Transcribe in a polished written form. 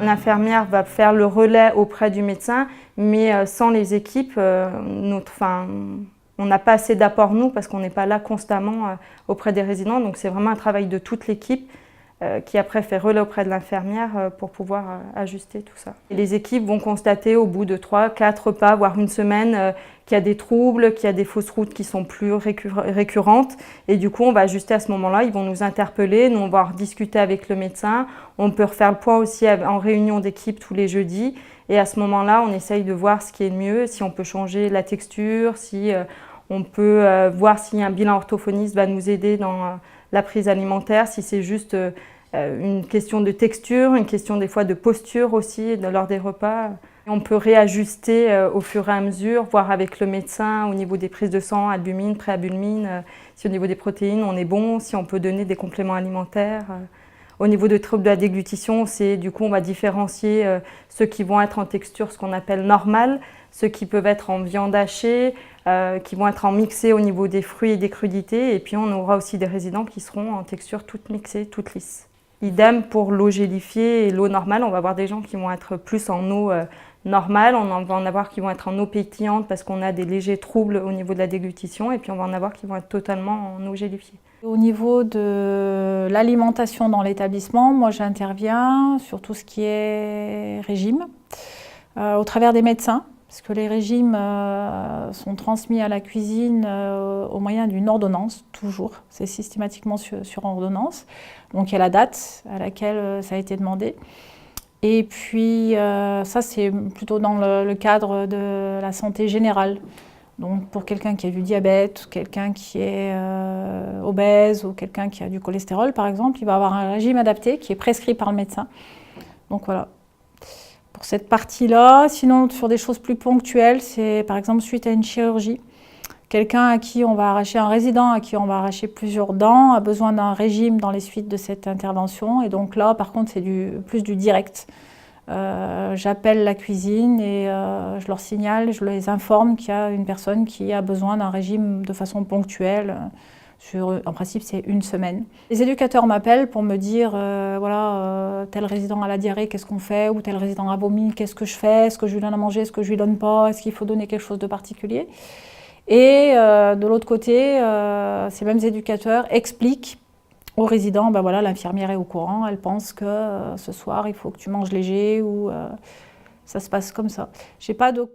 L'infirmière va faire le relais auprès du médecin, mais sans les équipes, on n'a pas assez d'apport nous parce qu'on n'est pas là constamment auprès des résidents. Donc c'est vraiment un travail de toute l'équipe qui après fait relais auprès de l'infirmière pour pouvoir ajuster tout ça. Et les équipes vont constater au bout de 3, 4 repas, voire une semaine, qu'il y a des troubles, qu'il y a des fausses routes qui sont plus récurrentes. Et du coup, on va ajuster à ce moment-là. Ils vont nous interpeller, nous on va discuter avec le médecin. On peut refaire le point aussi en réunion d'équipe tous les jeudis. Et à ce moment-là, on essaye de voir ce qui est le mieux, si on peut changer la texture, si on peut voir si un bilan orthophoniste va nous aider dans la prise alimentaire, si c'est juste une question de texture, une question des fois de posture aussi lors des repas. On peut réajuster au fur et à mesure, voir avec le médecin au niveau des prises de sang, albumine, préalbumine, si au niveau des protéines on est bon, si on peut donner des compléments alimentaires. Au niveau de troubles de la déglutition, du coup on va différencier ceux qui vont être en texture, ce qu'on appelle normale, ceux qui peuvent être en viande hachée, qui vont être en mixé au niveau des fruits et des crudités, et puis on aura aussi des résidents qui seront en texture toute mixée, toute lisse. Idem pour l'eau gélifiée et l'eau normale, on va avoir des gens qui vont être plus en eau normale, on va en avoir qui vont être en eau pétillante parce qu'on a des légers troubles au niveau de la déglutition, et puis on va en avoir qui vont être totalement en eau gélifiée. Au niveau de l'alimentation dans l'établissement, moi j'interviens sur tout ce qui est régime, au travers des médecins, parce que les régimes sont transmis à la cuisine au moyen d'une ordonnance, toujours. C'est systématiquement sur ordonnance. Donc il y a la date à laquelle ça a été demandé. Et puis ça c'est plutôt dans le cadre de la santé générale. Donc pour quelqu'un qui a du diabète, quelqu'un qui est obèse ou quelqu'un qui a du cholestérol par exemple, il va avoir un régime adapté qui est prescrit par le médecin. Donc voilà. Pour cette partie-là, sinon sur des choses plus ponctuelles, c'est par exemple suite à une chirurgie. Quelqu'un à qui on va arracher, un résident à qui on va arracher plusieurs dents, a besoin d'un régime dans les suites de cette intervention. Et donc là, par contre, c'est plus du direct. J'appelle la cuisine et je leur signale, je les informe qu'il y a une personne qui a besoin d'un régime de façon ponctuelle. En principe, c'est une semaine. Les éducateurs m'appellent pour me dire, voilà, tel résident a la diarrhée, qu'est-ce qu'on fait? Ou tel résident a vomi, qu'est-ce que je fais? Est-ce que je lui donne à manger? Est-ce que je lui donne pas? Est-ce qu'il faut donner quelque chose de particulier? Et de l'autre côté, ces mêmes éducateurs expliquent aux résidents, ben voilà, l'infirmière est au courant, elle pense que ce soir, il faut que tu manges léger ou ça se passe comme ça. J'ai pas de